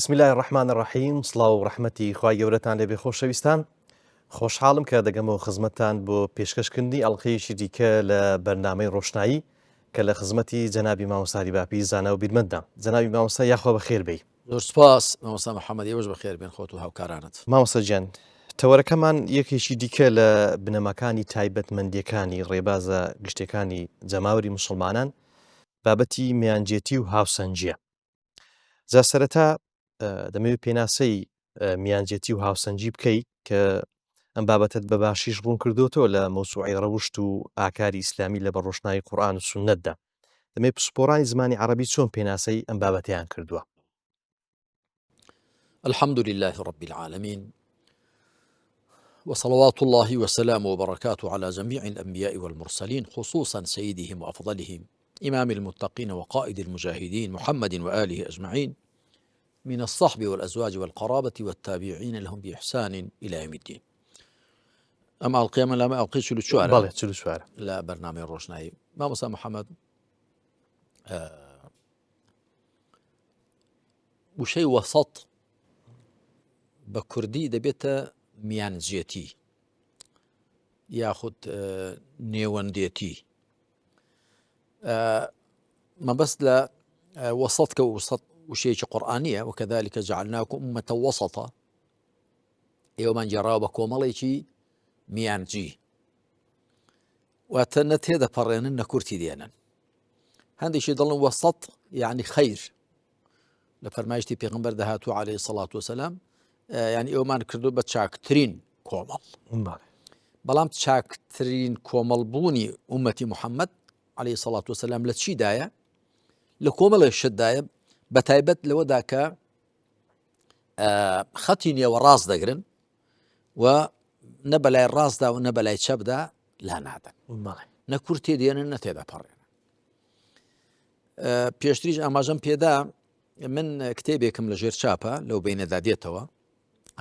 بسم الله الرحمن الرحیم. سڵاو و ڕەحمەتی خوای گەورەتان لێبێ خۆشەویستان. خۆشحاڵم کە دەگەمەوە خزمەتتان بۆ پێشکەشکردنی ئەڵقەیەکی دیکە لە بەرنامەی ڕۆشنایی کە لە خزمەتی جەنابی مامۆستا باپی زانە و بیرمەندە. جەنابی مامۆستا یاخوا بەخێر بێی. زۆر سپاس مامۆستا محەممەد، ئێوەش بەخێر بێن خۆت و هاوکارانت. مامۆستا گیان، تەوەرەکەمان یەکێکی دیکە لە بنەماکانی تایبەتمەندیەکانی ڕێبازە گشتەکانی جەماوەری موسڵمانان بابەتی میانجێتی و هاوسەنجیە. جا سەرەتا دەمەوێت پێناسەی میانجێتی و هاوسەنجی بکەیت کە ئەم بابەتت بەباشیش ڕوون کردوتەوە لە مەوسوعی ڕەوشت و ئاکاری ئیسلامی لە بەڕۆشنایی قورئان و سوننەتدا. دەمەوێت پسپۆڕانی زمانی عەرەبی چۆن پێناسەی ئەم بابەتیان کردووە. الحمد لله رب العالمين وصلوات الله وسلامه وبركاته على جميع الأنبياء والمرسلين، خصوصا سيدهم وأفضلهم إمام المتقين وقائد المجاهدين محمد وآله أجمعين، من الصحب والأزواج والقرابة والتابعين لهم بإحسان إلى يوم الدين. أما القيامة لا ما ألقيش للشوارع لا برنامج روشناي مامۆستا محەممەد وشەی وەسەط بە کوردی دەبێتە میانجێتی یاخود نێوەندێتی. مەبەست لە وەسەط کە وشەیەکی قورئانیە، وكذلك جعلناكم أمة وسطا، ئێوەمان گێڕاوە بە کۆمەڵێکی میانجی، واتە نە تێدەپەڕێنن نە کورتی دێنن. هەندێکی دەڵن وەسەط یعنی خەیر، لە فەرمایشتی پێغەمبەر دەهاتوو عەلەیهی سەڵات وسەلام، یعنی ئێوەمان کردو بە چاکترین کۆمەڵ. بەڵام چاکترین کۆمەڵبوونی ئومەتی محەممەد عەلەیهی سەڵات وسەلام لە چیدایە؟ لە کۆمەڵێک شتدایە، بە تایبەت لەوەدا کە خەتی نێوە ڕاست دەگرن و نە بەلای ڕاستدا و نە بەلای چەپدا لا نادەن، نە کورتێ دێنن نە تێدەپەڕێنن. پێشتریش ئاماژەم پێدا، من کتێبێکم لە ژێر چاپە لەو بینەدا دێتەوە،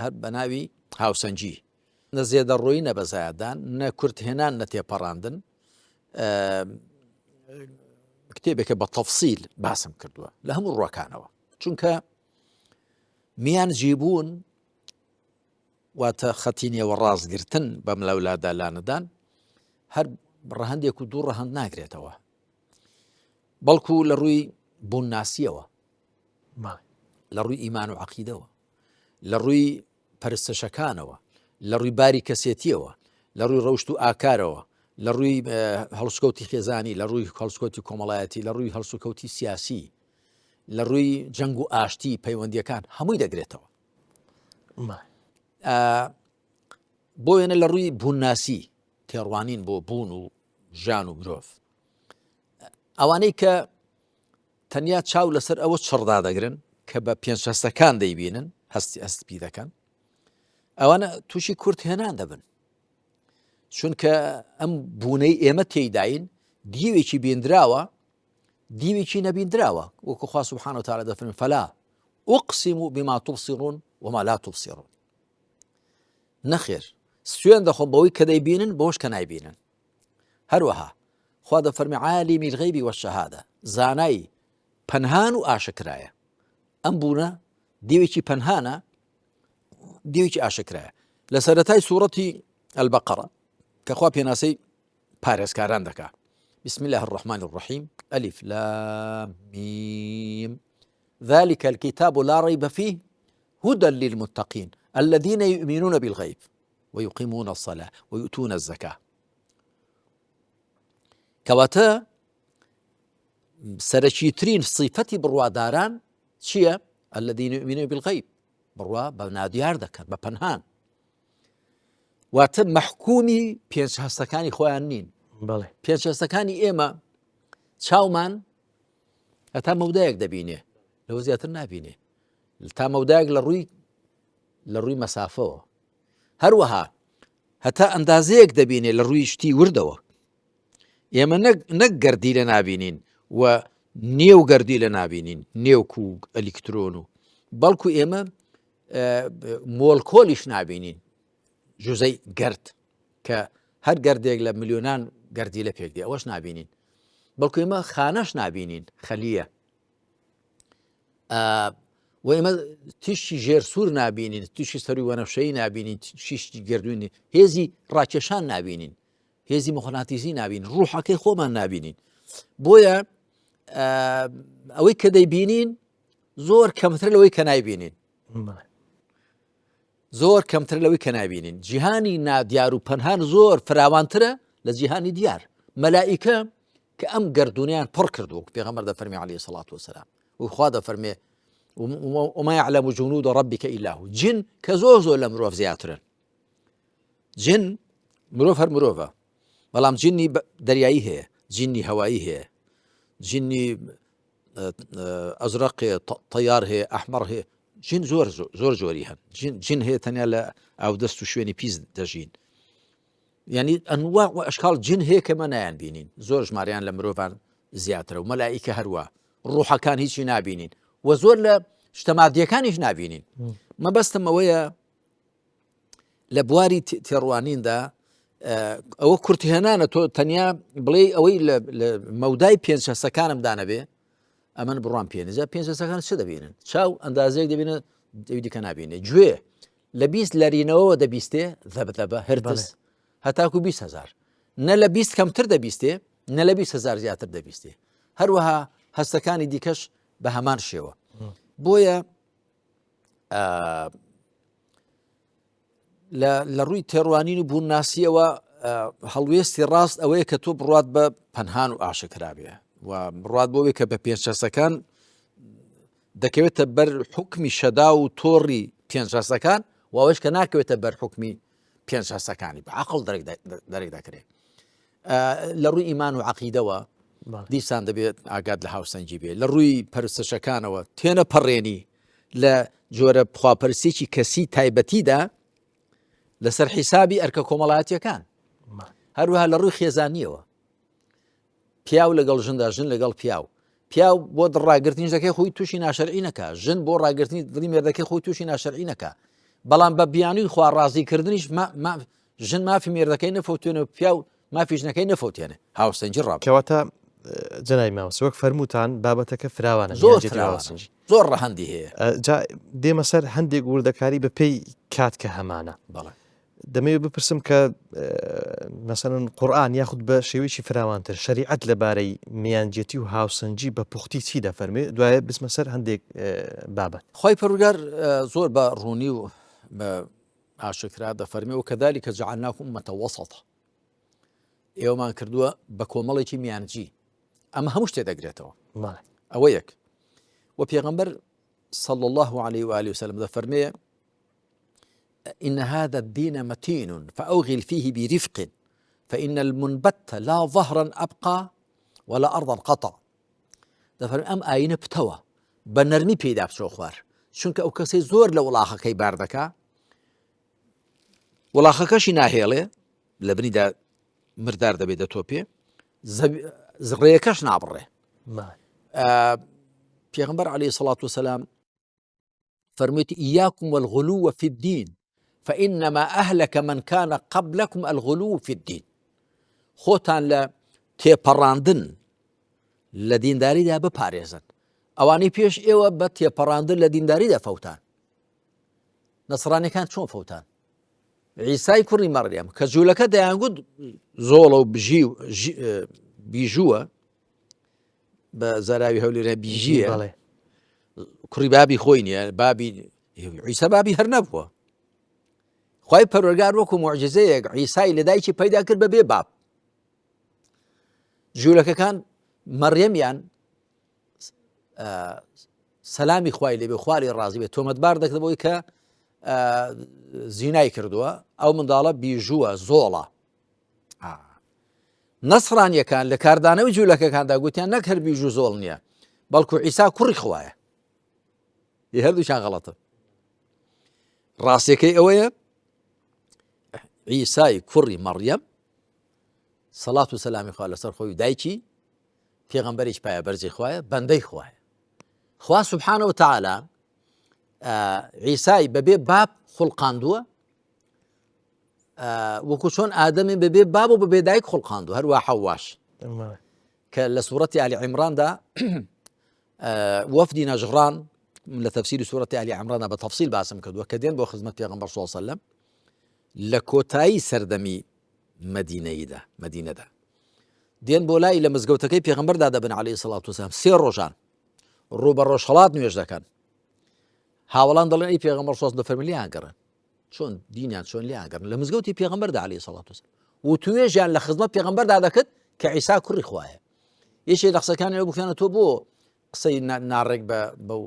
هەر بە ناوی هاوسەنجی، نە زێدەڕۆیی نە بەزایەدان، نە کورتهێنان نە تێپەڕاندن. کتێبێکە بە تەفسیل باسم کردووە لە هەموو ڕووەکانەوە، چونکە میانجی بوون واتە خەتی نێوە ڕاستگرتن بەم لەولادا لانەدان هەر ڕەهەندێک و دوو ڕەهەند ناگرێتەوە، بەڵکو لە ڕووی بوونناسیەوە، لە ڕووی ئیمان و عەقیدەوە، لە ڕووی پەرستشەکانەوە، لە ڕووی باری کەسێتیەوە، لە ڕووی ڕەوشت و ئاکارەوە، لە ڕووی هەڵسکەوتی خێزانی، لە ڕووی هەڵسکەوتی کۆمەڵایەتی، لە ڕووی هەڵسوکەوتی سیاسی، لە ڕووی جەنگ و ئاشتی پەیوەندیەکان هەمووی دەگرێتەوە. بۆ وێنە لە ڕووی بوونناسی، تێڕوانین بۆ بوون و ژان و مرۆڤ، ئەوانەی کە تەنیا چاو لەسەر ئەوە چڕدا دەگرن کە بە پێنجهەستەکان دەیبینن، هەستی دەکەن، ئەوانە تووشی کورتهێنان دەبن، چونکە ئەم بوونەی ئێمە تێیداین دیوێکی بێندراوە، دیوێکی نەبیندراوە، وەکو خوا سوبحانە وتەعالە دەفەرمێ فەلا ئوقسم بما تبصرون وما لا تبصرون. نەخێر، سوێن دەخۆم بەوەی کە دەیبینن بەوەش کە نایبینن. هەروەها خوا دەفەرمێ عالیمی الغەیبی وەشەهادە، زانای پەنهان و ئاشکرایە. ئەم بوونە دیوێکی پەنهانە، دیوێکی ئاشکرایە. لە سەرەتای سوورەتی البەقەرە کە خوا پێناسەی پارێزکاران دەکا، بسم الله الرحمن الرحيم ألف لام ميم ذلك الكتاب لا ريب فيه هدى للمتقين الذين يؤمنون بالغيب ويقيمون الصلاة ويؤتون الزكاة. کەواتە سەرەکیترین صفەتی بڕواداران چییە؟ الذين يؤمنون بالغيب، بڕوا بە نادیار دەکەن بە پەنهان، واتە مەحکومی پێنجهەستەکانی خۆیان نین. پێنجهەستەکانی ئێمە چاومان هەتا مەودایەک دەبینێ، لەوە زیاتر نابینێ، تا مەودایەک لە ڕووی مەسافەوە، هەروەها هەتا ئەندازەیەک دەبینێ لە ڕووی شتی وردەوە. ئێمە نەک گەردی لە نابینین و نێو گەردی لە نابینین، نێوک و ئەلیکترۆن و، بەڵکو ئێمە مۆلکۆلیش نابینین، جوزەی گەرد کە هەر گەردێک لە ملیۆنان گەردی لە پێک دێ، ئەوەش نابینین، بەڵکو ئێمە خانەش نابینین، خەلیە. و ئێمە تیشتی ژێرسوور نابینین، تووشی سەروی وەنەفشەیی نابینین، شیشتی گردوونی، هێزی ڕاکێشان نابینین، هێزی مۆغناتیزی نابین، ڕوحەکەی خۆمان نابینین. بۆیە ئەوەی کە دەیبینین زۆر کەمتر لەوەی کە نایبینین، زۆر کەمتر لەوەی کە نابینین. جیهانی نادیار و پەنهان زۆر فراوانترە لە جیهانی دیار. مەلائیکە کە ئەم گردونیان پڕ کردووە، پێغەمبەر دەفەرمێ عەلەیهی سەڵات وەسەلام، و خوا دەفەرمێ وما يعلم جنود ربك إلا هو. جن کە زۆر لە مرۆڤ زیاترن. جن مرۆڤ هەر مرۆڤە، بەڵام جنی دەریایی هەیە، جنی هەوایی هەیە، جنی ئەزرەقێ، تەیار هەیە، ئەحمەر هەیە. جن زۆر جۆری هەن. جن هەیە تەنیا لە ئاودەست و شوێنی پیس دەژین. یعنی ئەنواع و ئەشکال جن هەیە کە ئێمە نایان بینین. زۆر ژمارەیان لە مرۆڤان زیاترە و مەلائیکە هەروە. ڕوحەکان هیچی نابینین و زۆر لە شتە مادیەکانیش نابینین. مەبەستم ئەوەیە لە بواری تێڕوانیندا ئەوە کورتهێنانە، تۆ تەنیا بڵێ ئەوەی لە مەودای پێنجەسەکانم دانەبێ ئەمن بڕوان پێنجە پێنجەسەکان چ دەبینن؟ چاو ئەندازەیەک دەبینە، دیکە نابینێ. گوێ لە 20 لەرینەوە دەبیستێ، ذەبذەبە هەرتز هەتاکو 20,000، نە لە 20 کەمتر دەبیستێ، نە لە 20,000 زیاتر دەبیستێ. هەروەها هەستەکانی دیکەش بە هەمان شێوە. بۆیە لە ڕووی تێڕوانین و بوونناسیەوە هەڵوێستی ڕاست ئەوەیە کە تۆ بڕات بە پەنهان و ئاشکرابێ و بڕات بۆوەی کە بە پێنجەسەکان دەکەوێتە بەر حکمی شەدا و تۆڕی پێنجەسەکان، و ئەوەش کە ناکەوێتە بەر حکمی پێنجەسەکانی، بە عەقڵ دەرێک دەکرێت. لە ڕووی ئیمان و عەقیدەوە دیسان دەبێت ئاگات لە هاوسەنگی بێ. لە ڕووی پەرستشەکانەوە تێنە پەڕێنی لە جۆرە خواپەرستێکی کەسی تایبەتیدا لەسەر حیسابی ئەرکە کۆمەڵایەتیەکان. هەروەها لە ڕووی خێزانیەوە پیاو لەگەڵ ژندا، ژن لەگەڵ پیاو بۆ ڕاگررتنی دەکەی خۆی تووشی ناشەرعی نەکە، ژن بۆ ڕاگررتنی دڵی مێردەکەی خۆی تووشی ناشەرعی نەکە. بەڵام بە بیانووی خوا ڕازیکردنیش ژن مافی مێردەکەی نەفەوتێنە، پیاو مافی ژنەکەی نەفەوتێنێ. هاوسەنگی ڕابێت. کەواتە جەنای ماوەس وەک فەرمووتان بابەتەکە فراوانە، زۆر ڕەهەندی هەیە. دێمە سەر هەندێک وردەکاری بە پێی کات کە هەمانە. دەمەوێت بپرسم کە مەسەڵەن قورئان یاخود بە شێوەیەکی فراوانتر شەریعەت لەبارەی میانجێتی و هاوسەنگی بە پوختی چی دەفەرمێ؟ دوایە بسمە سەر هەندێک بابەت. خۆی پەروەردگار زۆر بە ڕوونی و بە ئاشکرا دەفەرمێ و کەذالک جعلناکم ئومەتە وەسەطە، ئێوەمان کردووە بە کۆمەڵێکی میانجی. ئەمە هەموو شتێ دەگرێتەوە. ئەوە یەک. و پێغەمبەر صلى الله عليه وآله وسلم دەفەرمێ إن هذا الدين متين فأوغل فيه برفق فإن المنبت لا ظهرا أبقى ولا أرضا قطع. دەفەرمێ ئەم ئاینە پتەوە بە نەرمی پێدا بچۆ خوار، چونکە ئەو کەسەی زۆر لە وڵاخەکەی بار دەکا، وڵاخەکەشی ناهێڵێ، لە بنیدا مردار دەبێت دەتۆپێ، ڕێیەکەش نابڕێ. پێغەمبەر عەلەیهی سەڵات وسەلام فەرموویەتی ئیاکم والغلو في الدين فإنما أهلك من كان قبلكم الغلو في الدين. خۆتان لە تێپەڕاندن لە دینداریدا بپارێزن. ئەوانەی پێش ئێوە بە تێپەڕاندن لە دینداریدا فەوتان. نەسڕانیەکان چۆن فەوتان؟ عیسای کوڕی مەڕیەم کە جوولەکە دەیانگوت زۆڵە و بیژووە، بە زاراوی هەولێرە بیژیە، کوڕی بابی خۆی نییە، بابی عیسا بابی هەر نەبووە. خوای پەروەردگار وەکو موعجزەیەک عیسای لە دایکی پەیدا کرد بەبێ باب. جوولەکەکان مەڕیەمیان سەلامی خوای لێبێ، خواری ڕازی بێت، تۆمەتبار دەکردەوەی کە زینای کردووە، ئەو منداڵە بیژووە، زۆڵە. نەسڕانیەکان لە کاردانەوەی جوولەکەکاندا گوتیان نەک هەر بیژوو زۆڵ نییە، بەڵکو عیسا کوڕی خوایە. هەردووشان غەڵەتە. ڕاستیەکەی ئەوەیە عیسای کوڕی مەڕیەم سەڵات و سەلامی خوا لەسەر خۆی دایکی پێغەمبەریش پایە بەرزی خوایە، بەندەی خوایە. خوا سوبحانە وتەعالا عیسای بەبێ باب خوڵقاندووە، وەکو چۆن ئادەمی بەبێ باب و بەبێ دایک خوڵقاندووە، هەروە حەواش کە لە سوورەتی ئالی عیمراندا وەفدی نەجڕان لتفسير سورة آل عمران بتفصيل باسم كدوه كدين بو خدمة پیغمبر صلى الله عليه وسلم لكوتاي سردمي مدينة دا دين بۆ لای لە مزگەوتەکەی پێغەمبەردا دەبن عەلەیهی سەڵات وسەلام 3 ڕۆژان ڕوبە ڕۆژهەڵات نوێژ دەکەن هاوڵان دەڵێن ئەی پێغەمبەر سۆز دەفەرمێ لیان گەڕن چۆن دینیان چۆن لیان گەڕن لە مزگەوتی پێغەمبەردا عەلەیهی سەڵات وسەلام و توێژیان لە خزمەت پێغەمبەردا دەکرد کە عیسا کوڕی خوایە یەکێک لە قسەکانی ئەو گوتیانە تۆ بۆ قسەی ناڕێک بەو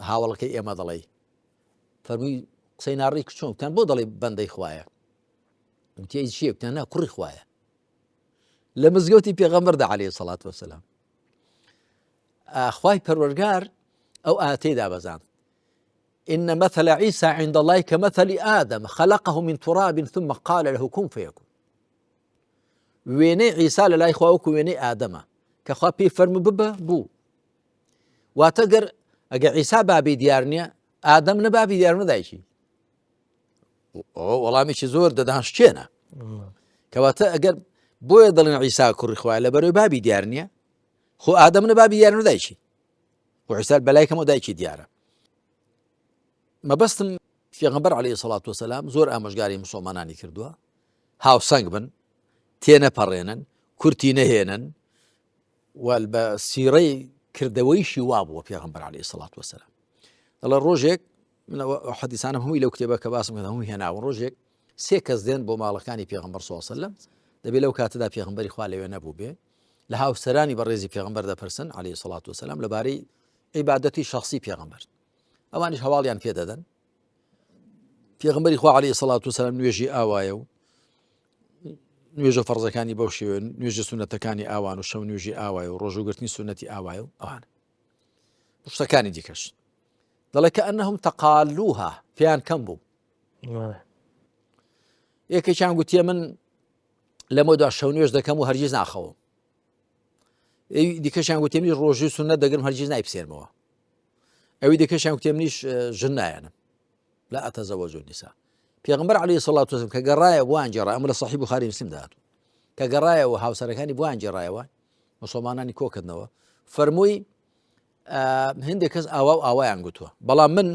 هاوڵەکەی ئێمە دەڵێ فەرمووی قسەی ناڕێک چۆن وتیان بۆ دەڵێ بەندەی خوایە وتی چییە وتیان نا کوڕی خوایە لە مزگەوتی پێغەمبەردا عەلەیهی سەڵات وەسەلام خوای پەروەردگار ئەو ئاەتەی دابەزاند إن مثل عيسى عند الله كمثل آدم خلقه من تراب ثم قال له كن فيكون وێنەی عیسا لە لای خوا وەکو وێنەی ئادەمە کە خوا پێی فەرموو ببە بوو واتە ئەگە عیسا بابی دیار نییە ئادەم نە بابی دیار نەدایکی وەڵامێکی زۆر دەدانشتێنە کەواتە ئەگەر بۆیە دەڵێن عیسا کوڕی خوایە لەبەرەوەی بابی دیار نییە خۆ ئادەم نە بابی دیار نەدایکی و عیسا بەلای کەمەوە دایکی دیارە مەبەستم پێغەمبەر عەلەیهی سەڵات وەسەلام زۆر ئامۆژگاری موسڵمانانی کردووە هاوسەنگ بن تێنەپەڕێنن کورتی نەهێنن و بە سیرەی کردەوەیشی وا بووە پێغەمبەر عەلەیهی سەڵات وەسەلام دەڵێ ڕۆژێک حەدیسانم هەمووی لەو کتێبە کە باسم کرد هەمووی هێناون ڕۆژێک 3 کەس دێن بۆ ماڵەکانی پێغەمبەر صلی الله علیه وسلم دەبێت لەو کاتەدا پێغەمبەری خوا لەوێ نەبوو بێ لە هاوسەرانی بەڕێزی پێغەمبەر دەپرسن عەلەیهی سەڵات وەسەلام لەبارەی عیبادەتی شەخسی پێغەمبەر ئەوانیش هەواڵیان پێ دەدەن پێغەمبەری خوا عەلەیهی سەڵات وەسەلام نوێژی ئاوایە و نوێژە فەرزەکانی بەو شێوە نوێژە سونەتەکانی ئاوان و شەو نوێژی ئاوایە و ڕۆژوگرتنی سونەتی ئاوایە و ئەوانە شتەکانی دیکەش دەڵێ کە ئەنەهم تەقالوها پێیان کەم بوو یەکێکیان گوتیە من لەمەدا شەو نوێژ دەکەم و هەرگیز ناخەوم دیکەشیان گوتێ منیش ڕۆژی سونەت دەگرم هەرگیز نایپسێنمەوە ئەوەی دیکەشیان گوتێ منیش ژن نایەنم لا ئەتەزەوەج النساء پێغەمبەر عەلەیهی سەڵات وەسەلام کە گەڕایە بۆیان گێڕایە ئەمە لە صەحیح بوخاری موسلیم داهاتوو کە گەڕایەوە هاوسەرەکانی بۆیان گێڕایەوە موسڵمانانی کۆکردنەوە فەرمووی هەندێک کەس ئاوایان گوتووە بەڵام من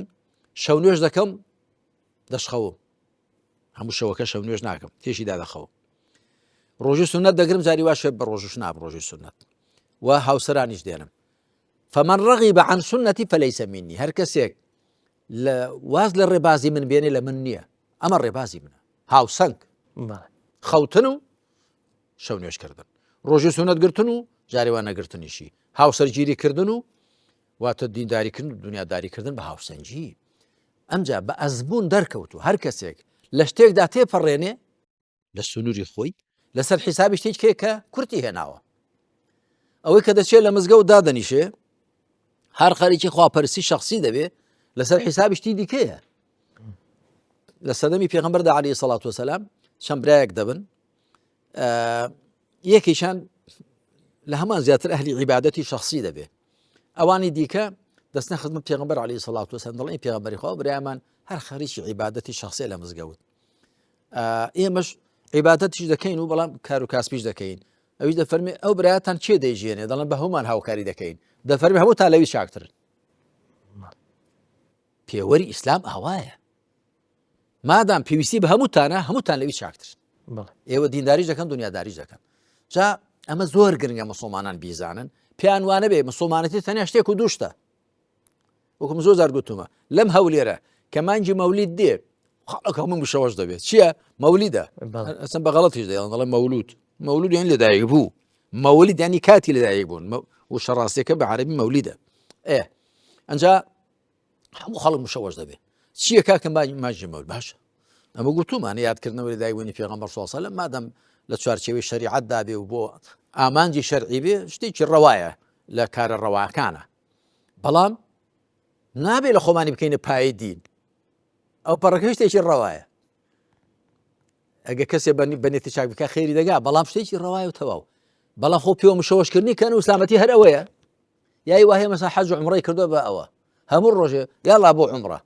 شەو نوێژ دەکەم دەشخەوم هەموو شەوەکە شەو نوێژ ناکەم تێشیدا دەخەوم ڕۆژی سونەت دەگرم جاری وا شێت بە ڕۆژش ناب ڕۆژی سونەت و هاوسەرانیش دێنم فمن رغب عن سنتي فليس مني هەر کەسێک واز لە ڕێبازی من بێنێ لە من نییە ئەمە ڕێبازی منە هاوسەنگ خەوتن و شەو نوێژکردن ڕۆژی سونەت گرتن و جاریوان نەگرتنیشی هاوسەرگیریکردن و واتە دینداریکردن و دنیاداریکردن بە هاوسەنگی ئەمجا بە ئەزبوون دەرکەوت و هەر کەسێک لە شتێکدا تێپەڕێنێ لە سنووری خۆی لەسەر حیسابی شتێک کە کورتی هێناوە ئەوەی کە دەچێت لە مزگەوت دادەنیشێ هەر خەریکی خواپەرستی شەخسی دەبێ لەسەر حیسابی شتی دیکەیە لە سەردەمی پێغەمبەردا عەلەیهی سەڵات وەسەلام چەند برایەک دەبن یەکێکیان لە هەمان زیاتر ئەهلی عیبادەتی شەخسی دەبێ ئەوانی دیکە دەستنە خزمەت پێغەمبەر عەلەیهی سەڵات وەسەلام دەڵێن پێغەمبەری خوا برایمان هەر خەریکی عیبادەتی شەخسیە لە مزگەوت ئێمەش عیبادەتیش دەکەین و بەڵام کار و کاسبیش دەکەین ئەویش دەفەرمێ ئەو برایەتان چێ دەیژێنێ دەڵێن بە هەمومان هاوکاری دەکەین دەفەرمێ هەمووتان لەوی چاکترن پێوەری ئیسلام ئاوایە مادام پێویستی بە هەمووتانە هەمووتان لەوی چاکترن ئێوە دینداریش دەکەن دنیاداریش دەکەن جا ئەمە زۆر گرنگە مسڵمانان بیزانن پێیان وانە بێ مسڵمانەتی تەنیا شتێک و دووشتە وەکم زۆر جار گوتومە لەم هەولێرە کە مانگی مەولید دێ خەڵک هەموو بشەوەش دەبێت چییە مەولیدە ئەسن بە غەڵەتیش دەیڵن دەڵێن مەولود یان لەدایک بوو مەولید ینی کاتی لەدایک بوون و شەڕاستیەکە بە عەرەبی مەولیدە ئەنجا هەموو خەڵک مشەوەش دەبێت چییە کاکە مانگی مەولید باشە ئەمە گوتومان یادکردنەوەی لەدایکبوونی پێغەمبەر صلی الله علیه وسلم مادەم لە چوارچێوەی شەریعەتدا بێ و بۆ ئامانجی شەرعی بێ شتێکی ڕەوایە لە کارە ڕەواکانە بەڵام نابێت لە خۆمانی بکەینە پایەی دین ئەو پەڕەکە شتێکی ڕەوایە ئەگە کەسێ بەنێتی چاک بکە خێری دەگا بەڵام شتێکی ڕەوایە و تەواو بەڵام خۆ پێوە مشەوەشکردنی کەن و ئیسلامەتی هەر ئەوەیە یای وایە مەسا حەج و عومڕەی کردووە بە ئەوە هەموو ڕۆژێ یاڵا بۆ عومڕە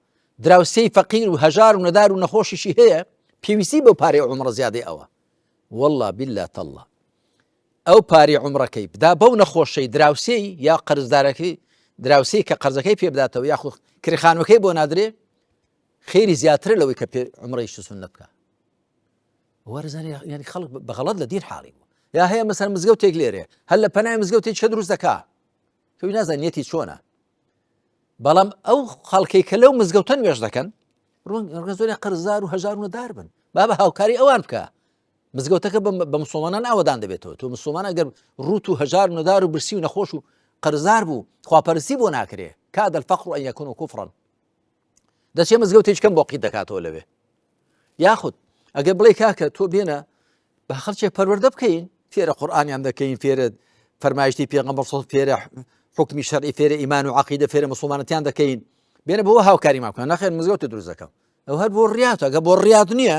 دراوسەی فەقیر و هەژار و نەدار و نەخۆشیشی هەیە پێویستی بۆ پارەی عومڕە زیادەی ئەوە والله بالله تەڵڵا ئەو پارەی عومڕەکەی بدا بەو نەخۆشەی دراوسەی یا قەرزدارەکەی دراوسی کە قەرزەکەی پێ بداتەوە یاخود کریخانەکەی بۆ نادرێ خێری زیاتر لەوەی کە پێ عمرەیشی سونەت بکە وەرزانی ینی خەڵک بەغەڵەت لە دین حاڵی بوو یا هەیە مەسەن مزگەوتێک لێرێ هەر لە پەنای مزگەوتێک چه دروست دەکا کەوی نازانێتی چۆنە بەڵام ئەو خەڵکەی کە لەو مزگەوتە نوێژ دەکەن ڕۆنگە زۆری قەرزدار و هەژار و نەدار بن با بە هاوکاری ئەوان بکە مزگەوتەکە بە مسڵمانان ئاوەدان دەبێتەوە تۆ مسڵمان ئەگەر ڕوت و هەژار و نەدار و برسی و نەخۆش و قەرزدار بوو خواپەرستی بۆ ناکرێ کاد الفقر ئەن یەکون کوفرا دەچێ مزگەوتێک کەم بۆ قیت دەکاتەوە لەوێ یاخود ئەگەر بڵێ کاکە تۆ بێنە بە خەڵکێک پەروەردە بکەین فێرە قورئانیان دەکەین فێرە فەرمایشتی پێغەمبەر فێرە حکمی شەرعی فێرە ئیمان و عەقیدە فێرە مسڵمانەتیان دەکەین بێنە بۆ هاوکاری ماکەن نەخێر مزگەوتە دروست دەکەم ئەو هەر بۆ ڕیاتە ئەگە بۆ ڕیات نییە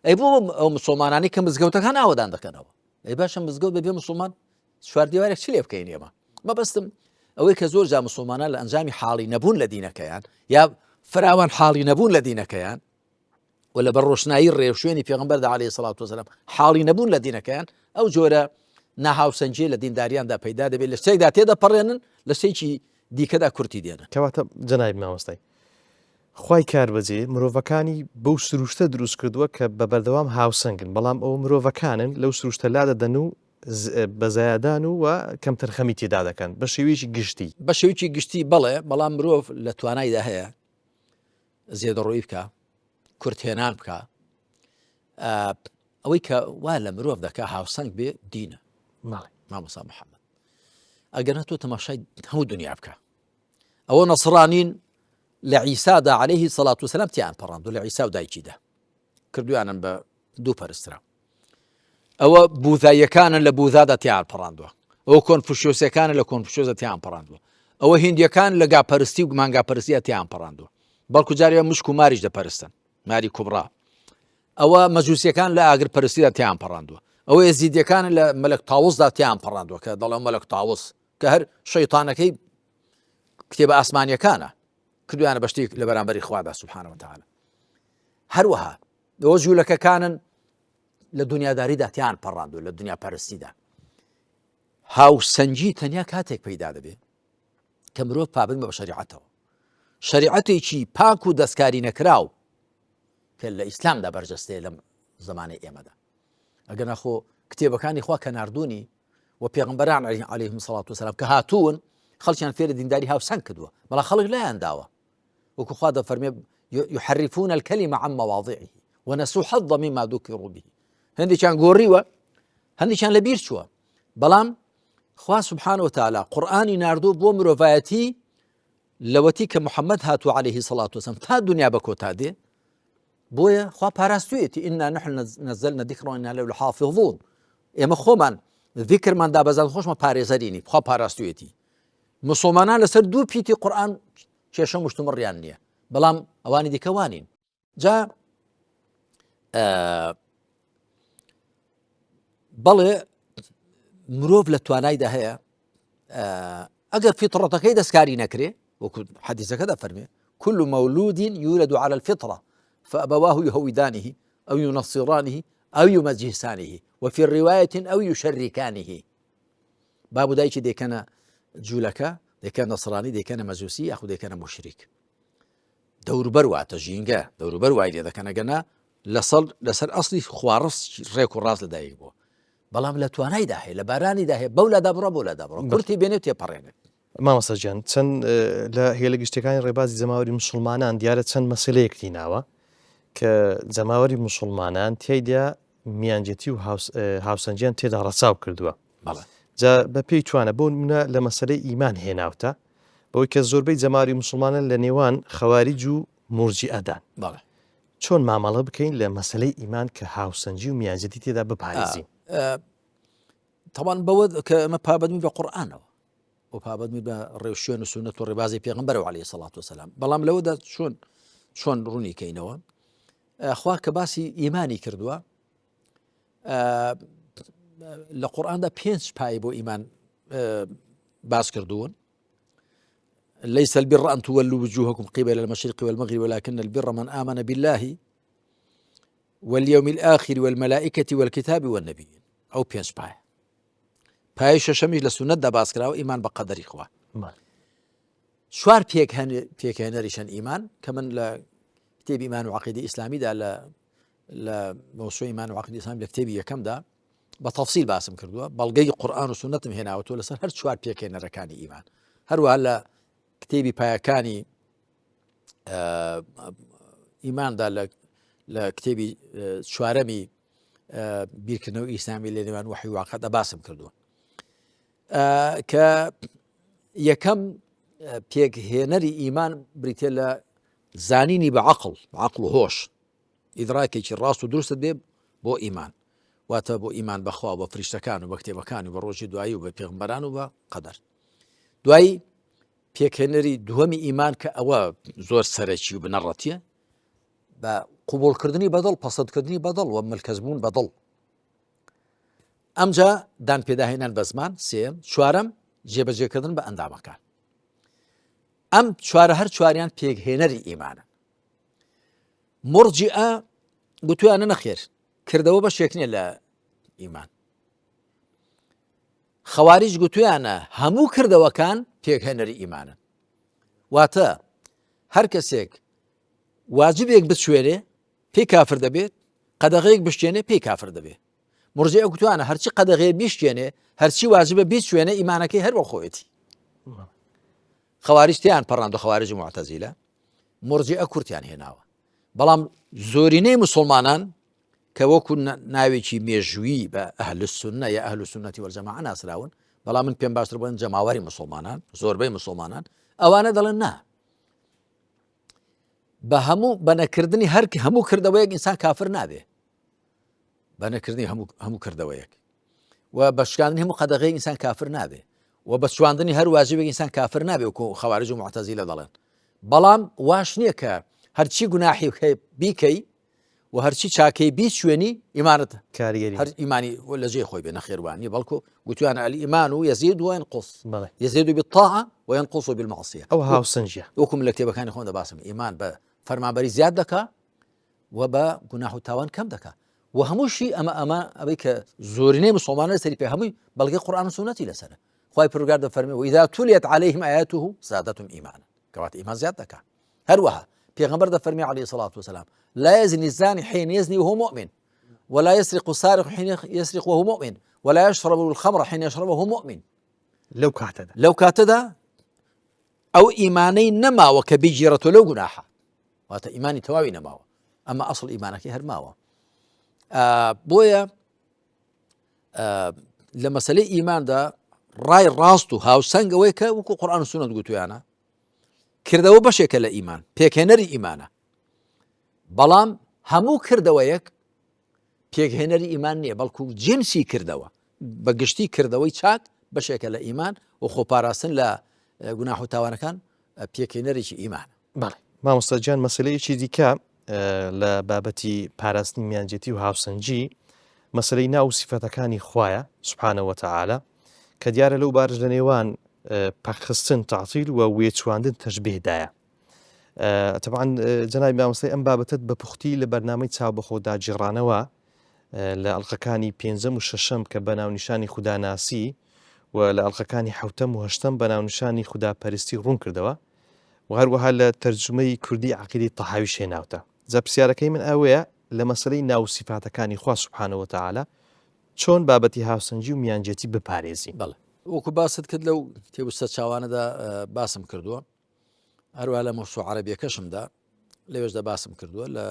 ئەی بۆ ئەو مسڵمانانی کە مزگەوتەکان ئاوەدان دەکەنەوە ئەی باشە مزگەوت بەبێ مسڵمان چواردیوارێک چ لێ بکەین ئێمە مەبەستم ئەوەی کە زۆر جا مسڵمانان لە ئەنجامی حاڵی نەبوون لە دینەکەیان یا فراوان حاڵی نەبوون لە دینەکەیان و لە بەڕۆشنایی ڕێوشوێنی پێغەمبەردا عەلەیهی سەڵات وسەلام حاڵی نەبوون لە دینەکەیان ئەو جۆرە ناهاوسەنجی لە دینداریاندا پەیدا دەبێت لە شتێکدا تێدەپەڕێنن لە شتێکی دیکەدا کورتی دێنن کەواتە جەناب مامۆستای خوای کاربەجێ مرۆڤەکانی بەو سروشتە دروست کردووە کە بە بەردەوام هاوسەنگن بەڵام ئەو مرۆڤەکانن لەو سروشتە لا دەدەن و بەزایادان و کەم تەرخەمی تێدا دەکەن بە شێوەیەکی گشتی بە شێوەیەکی گشتی بەڵێ بەڵام مرۆڤ لە توانایدا هەیە زێدەڕۆیی بکە کورتهێنان بکە ئەوەی کە وا لە مرۆڤ دەکا هاوسەنگ بێ دینە مامۆستا محەممەد ئەگەر تۆ تەماشای هەموو دنیا بکە ئەوە نەسڕانین لە عیسادا عەلەیهی سەڵات وسەلام تیان پەڕاند و لە عیسا و دایکیدا کردویانن بە دوو پەرسترا ئەوە بوذاییەکانن لە بوذادا تیان پەڕاندووە ئەوە کۆنفوشیۆسیەکانە لە کۆنفوشیۆسە تیان پەڕاندووە ئەوە هیندیەکان لە گاپەرستی و مانگاپەرستیە تیان پەڕاندووە بەڵکو جارێ مشک و ماریش دەپەرستن ماری کوبڕا ئەوە مەجووسیەکان لە ئاگر پەرستیدا تیان پەڕاندووە ئەوە یەزیدیەکان لە مەلەک تاووسدا تیان پەڕاندووە کە دەڵێن مەلەک تاووس کە هەر شەیتانەکەی کتێبە ئاسمانیەکانە کردویانە بە شتێک لە بەرامبەری خوادا سوبحانەه وتەعالە هەروەها ئەوە جوولەکەکانن لە دنیاداریدا تیان پەڕاندووە لە دنیا پەرستیدا هاوسەنجی تەنیا کاتێک پەیدا دەبێت کە مرۆڤ پابند بە شەریعەتەوە شەریعەتێکی پاک و دەستکاری نەکراو کە لە ئیسلامدا بەرجەستەیە لەم زمانەی ئێمەدا ئەگەر نەخۆ کتێبەکانی خوا کە ناردوونی و پێغەمبەران عەلەیهیم سەڵات وسەلام کە هاتوون خەڵکیان فێرە دینداری هاوسەنگ کردووە بەڵام خەڵک لایان داوە وەکو خوا دەفەرمێ يحرفون الكلمة عن مواضعه ونسوا حظا مما ذكروا به هەندێکیان گۆڕیوە هەندێکیان لەبیر چووە بەڵام خوا سبحانه وتعالى قورئانی ناردوو بۆ مرۆڤایەتی لەوەتی کە محەممەد هاتووە عەلەیهی سەڵات وسەلام تا دنیا بە کۆتا دێ بۆیە خوا پاراستوویەتی ئینا نحن نەزەلنا الذیکر وئینا لەهو لەحافظون ئێمە خۆمان ذیکرمان دابەزان خۆشمان پارێزەرینی خوا پاراستوویەتی مسلمانان لەسەر دوو پیتی قورئان کێشە مشتومڕیان نییە بەڵام ئەوانی دیکەوانین جا بەڵێ مرۆڤ لە توانایدا هەیە ئەگەر فیتڕەتەکەی دەستکاری نەکرێ وەکو حەدیثەکە دەفەرمێ كل مولود يولد على الفطرة فأبواه يهودانه أو ينصرانه أو يمجسانه وفي الرواية أو يشركانه باب دايك دي كان جولكا دي كان نصراني دي كان مجوسي أخو دي كان مشرك دور بروا تجينجا دور بروا إذا كان قلنا لسر أصلي خوارس ريكو الراس لدايك بو بەڵام لە توانایدا هەیە لە بارانیدا هەیە بەو لادا بڕە بۆ لادا بڕە کورتی بێنێ و تێپەڕێنێ مامۆستا گیان چەند لە هێلە گشتەکانی ڕێبازی جەماوەری مسلمانان دیارە چەند مەسەلەیەکی ناوە کە جەماوەری مسلمانان تێیدا میانجێتی و هاوسەنجیان تێدا ڕەچاو کردووە جا بە پێی توانە بۆ نمونە لە مەسەلەی ئیمان هێناوتە بەوەی کە زۆربەی جەماوەری مسلمانان لە نێوان خەواریج و مورجیئەدان چۆن مامەڵە بکەین لە مەسەلەی ئیمان کە هاوسەنجی و میانجێتی تێدا بپارێزین طبعا بەوە کە ئەمە پابەدمی بە قورئانەوە و پابەدمی بە ڕێوشوێن و سونەت و ڕێبازی پێغەمبەرەوە عەلەیهی سەڵات وسەلام بەڵام لەوەدا چۆن ڕوونی کەینەوە خوا کە باسی ئیمانی کردووە لە قورئاندا 5 پای بۆ ئیمان باس کردوون ليس البر أن تولوا وجوهكم قبل المشرق والمغرب ولكن البر من آمن بالله واليوم الآخر والملائكة والكتاب والنبيين أو 5 پای شەشەمیش لە سونەتدا باس کراوە ئیمان بە قەدەری خوا شوار پێکهێنەریشەن ئیمان کە من لە کتێبی ئیمان و عەقیدەی ئیسلامیدا لە مەوسوعی ئیمان و عەقیدەی ئیسلامی لە کتێبی یەکەمدا بە تەفسیل باسم کردووە بەڵگەی قورئان و سونەتم هێناوەتەوە لەسەر هەر چوار پێکهێنەرەکانی ئیمان هەروەها لە کتێبی پایەکانی ئیماندا لە کتێبی چوارەمی بیرکردنەوەی ئیسلامی لە نێوان وحی و واقعدا باسم کردووە کە یەکەم پێکهێنەری ئیمان بریتێ لە زانینی بە عەقڵ و هۆش ئیدراکێکی ڕاست و دروستت بێ بۆ ئیمان واتە بۆ ئیمان بەخوا بە فریشتەکان و بە کتێبەکان و بە ڕۆژی دوایی و بە پێغمبەران و بە قەدەر دوایی پێکهێنەری دووەمی ئیمان کە ئەوە زۆر سەرەکی و بنەڕەتیە بە قوبوڵکردنی بەدڵ پەسەندکردنی بەدڵ و ملکەزبوون بەدڵ ئەمجا دان پێداهێنان بە زمان سێم چوارەم جێبەجێکردن بە ئەندامەکان ئەم چوارە هەر چواریان پێکهێنەری ئیمانە مرجئە گوتویانە نەخێر کردەوە بەشێک نیە لە ئیمان خەواریج گوتویانە هەموو کردەوەکان پێکهێنەری ئیمانن واتە هەر کەسێک واجبێک بچوێنێ پێی کافر دەبێت قەدەغەیەک بشتێنێ پێی کافر دەبێت مرجئە گوتوانە هەرچی قەدەغەیە بیشتێنێ هەرچی واجبە بیچوێنێ ئیمانەکەی هەر بە خۆیەتی خەواریج تیان پەڕاند و خەواریج و موعتەزیلە مرجئە کورتیان هێناوە بەڵام زۆرینەی مسلمانان کە وەکو ناوێکی مێژووی بە ئەهل السونە یا ئەهل السونەتی وەلجەماعە ناسراون بەڵام من پێم باشتر بڵێن جەماوەری مسلمانان زۆربەی مسلمانان ئەوانە دەڵێن نا بە بە نەکردنی هەموو کردەوەیەک ئینسان کافر نابێ بە نەکردنی هەموو کردەوەیەک و بە شکاندنی هەموو قەدەغەیەک ئینسان کافر نابێ و بە چواندنی هەر واجبێک ئینسان کافر نابێ وەکو خەواریج و موعتەزیلە دەڵێن بەڵام واش نییە کە هەرچی گوناحی بیکەی و هەرچی چاکەی بیت شوێنی ئیمانت کاریگەری هەر ئیمانی لەجێ خۆی بێ نەخێوانی بەڵکو گوتویانە ئەلئیمان و یەزید وینقص یەزید بالطاعة وينقص بالمعصية ئەو هاوسەنجە وەکوم لە کتێبەکانی خۆم دەباسم ئیمان بە فەرمانبەری زیاد دەکا و بە گوناح و تاوان کەم دەکا و هەمووشی ئەمە ئەوەی کە زۆرینەی مسلمانە لەسەری پێ هەمووی بەڵگەی قورئان و سونەتی لەسەرە خوای پروردگار دەفەرمێ وإذا تليت عليهم آياته زادتهم إيمانا کەواتە ئیمان زیاد دەکا هەروەها پێغەمبەر دەفەرمێ عليه الصلاة والسلام لا يزني الزاني حين يزني وهو مؤمن ولا يسرق السارق حين يسرق وهو مؤمن ولا يشرب الخمر حين يشرب وهو مؤمن لو كاتدا أو إيماني نما وكبيجرة لو جناحة وات إيماني تواوي نماوة أما أصل إيمانك هرماوة بويا لما سلي إيمان دا راي راستو هاو سنگ ويكا وكو قرآن السنة قلتو يانا كردو بشيك لإيمان بيكهنري إيمانا بەڵام هەموو کردەوەیەک پێکهێنەری ئیمان نییە بەڵکو جنسی کردەوە بە گشتی کردەوەی چاک بەشێکە لە ئیمان و خۆپاراستن لە گوناح و تاوانەکان پێکهێنەرێکی ئیمانە بەڵێ مامۆستا گیان مەسەلەیەکی دیکە لە بابەتی پاراستنی میانجێتی و هاوسەنجی مەسەلەی ناو سیفەتەکانی خوایە سوبحانەهو وتەعالە کە دیارە لەو بارش لە نێوان پەخستن تەعتیل و وێچواندن تەشبیهدایە طبعا جنابی مامۆستای ئەم بابەتت بە پوختی لە بەرنامەی چاوبەخۆدا جێڕانەوە لە ئەڵلقەکانی پێنجەم و شەشەم کە بەناونیشانی خوداناسی و لە ئەڵلقەکانی حەوتەم و هەشتەم بەناونیشانی خوداپەرستی ڕوون کردەوە و هەروەها لە تەرجمەی کوردی عەقیدەی تەحاوی شێناوتە جا پرسیارەکەی من ئەوەیە لە مەسەلەی ناو سیفاتەکانی خوا سوبحانەهو وتەعالە چۆن بابەتی هاوسەنجی و میانجێتی بپارێزین بەڵێ وەکو باست کرد لەو تێبستە چاوانەدا باسم کردووە هەروە لە مەوسوع عەرەبیەکەشمدا لەوێشدا باسم کردووە لە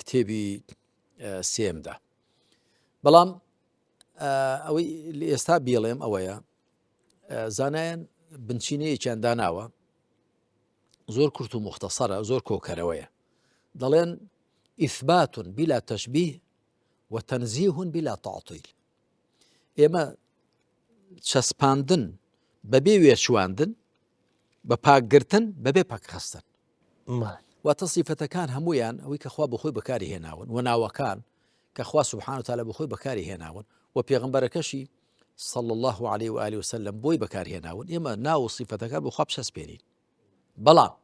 کتێبی سێمدا بەڵام ئەوەی ئێستا بیڵێم ئەوەیە زانایان بنچینەیەکیان داناوە زۆر کورت و مختصەرە زۆر کۆکەرەوەیە دەڵێن ئیثبات بلا تەشبیه وتەنزیه بلا تعطیل ئێمە چەسپاندن بەبێ وێچواندن بە پاکگرتن بەبێ پاکخستن واتە سیفەتەکان هەمویان ئەوەی کە خوا بەخۆی بەکاری هێناون و ناوەکان کە خوا سوبحانەهو وتەعالە بەخۆی بەکاری هێناون و پێغەمبەرەکەشی صلى الله عليه وآله وسلم بۆی بەکاری هێناون ئێمە ناو و سیفەتەکان بۆ خوا بچەسپێنین بەڵام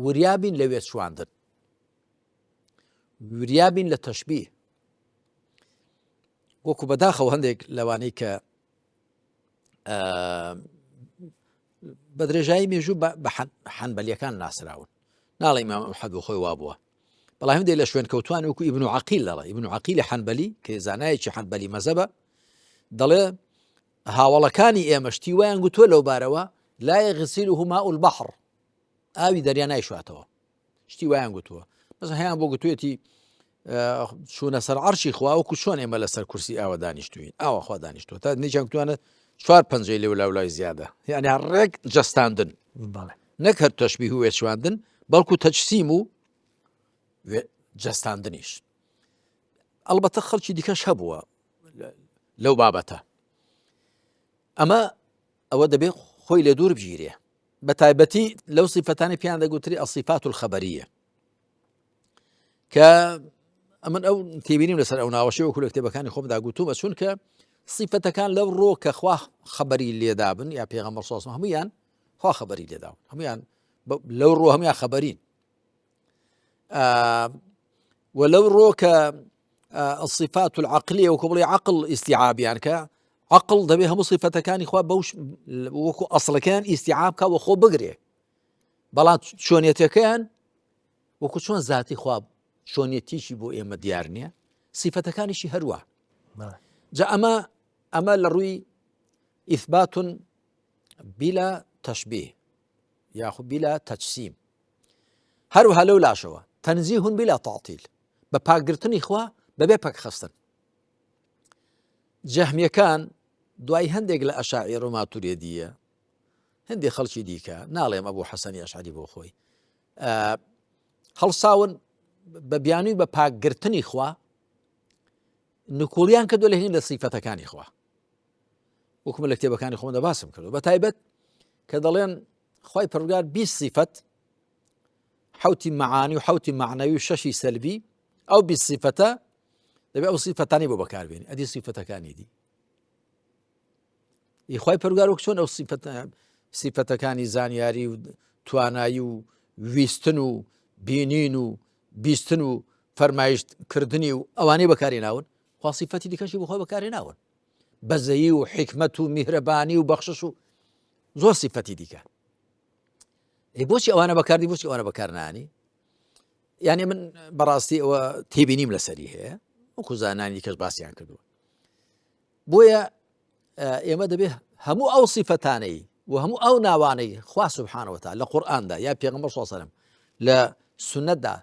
وریابین لە وێچواندن وریابین لە تەشبیه وەکو بەداخەوە هەندێک لەوانەی کە بە درێژایی مێژوو بە حەنبەلیەکان ناسراون ناڵێ ئیمام ئەحمەد بۆ خۆی وا بووە بەڵام هەندێک لە شوێن کەوتوان وەکو ئیبن عەقیل دەڵێ ئیبن عەقیل حەنبەلی کە زانایەکی حەنبەلی مەزەبە دەڵێ هاوڵەکانی ئێمە شتی وایان گوتووە لەو بارەوە لا یغسیله ماء البحر ئاوی دەریا نایشواتەوە شتی وایان گوتووە مەسەڵەن هەیان بۆ گوتوێتی چوونە سەر عەرشی خوا وەکو چۆن ئێمە لەسەر کورسی ئاوە دانیشتوین ئاوا خوا دانیشتووە تا نێجان گوتوانە 4 پەنجەی لێو لاولای زیادە یعنی ڕێک جەستاندن نەک هەر تەشبیه و وێچواندن بەڵکو تەجسیم و جەستاندنیش ئەڵبەتە خەڵکی دیکەش هەبووە لەو بابەتە ئەمە ئەوە دەبێت خۆی لە دوور بگیرێ بە تایبەتی لەو سیفەتانی پێیان دەگوتری ئەصیفات الخەبەریە کە ئەمن ئەو تێبینیم لەسەر ئەو ناوەشەی وەکو لە کتێبەکانی خۆمدا گوتومە چونکە سیفەتەکان لەو ڕۆ کە خوا خەبەری لێدابن یا پێغەمبەر صلی الله علیه و سلم هەمویان خوا خەبەری لێداون هەمویان لەو ڕۆ هەمویان خەبەرین ولەو ڕۆ کە الصفات العقلية وەکو بڵێ عقل ئیستیعابیان کە عقل دەبێ هەموو صفەتەکانی خوا بەوش وەکو ئەسڵەکەیان ئیستیعاب کا وە خۆ بگرێ بەڵام چۆنیەتەکەیان وەکو چۆن ذاتی خوا چۆنیەتیشی بۆ ئێمە دیار نییە صفەتەکانیشی هەروە جا ئەمە لە ڕووی ئیثبات بلا تشبیه یاخو بلا تجسیم هەروەها لەو لاشەوە تەنزیه بلا تعطیل بە پاکگرتنی خوا بەبێ پاک خستن جەهمیەکان دوای هەندێک لە ئەشاعیر و ماتوریدیە هەندێک خەڵکی دیکە ناڵێم ئەبوو حەسەنی ئەشعری بۆ خۆی هەڵساون بە بیانووی بە پاکگرتنی خوا نکوڵیان کردو لە هین لە سیفەتەکانی خوا وەکومە لە کتێبەکانی خۆمدا باسم کردو بە تایبەت کە دەڵێن خوای پەروەردگار 20 صفەت حوتی معانی و حوتی معنەوی و 6 سەلبی ئەو 20 صفەتە دەبێت ئەو صفەتانی بۆ بەکاربێنی ئەدی صفەتەکانی دی خوای پەروەردگار وەک چۆن ئەو صفەتەکانی زانیاری و توانایی و ویستن و بینین و بیستن و فەرمایشتکردنی و ئەوانەی بەکارهێناون خوا صفەتی دیکەشی بۆ خۆی بەکارهێناون بەزەیی و حکمت و میهرەبانی و بەخشش و زۆر صفەتی دیکە بۆچی ئەوانە بەکاردی بۆچی ئەوانە بەکارنانی یعنی من بەڕاستی ئەوە تێبینیم لەسەری هەیە وەکو زانانی کەس باسییان کردووە بۆیە ئێمە دەبێت هەموو ئەو صفەتانەی و هەموو ئەو ناوانەی خوا سبحانه وتعالى لە قورئاندا یا پێغەمبەر صلی الله علیه و سلم لە سنەتدا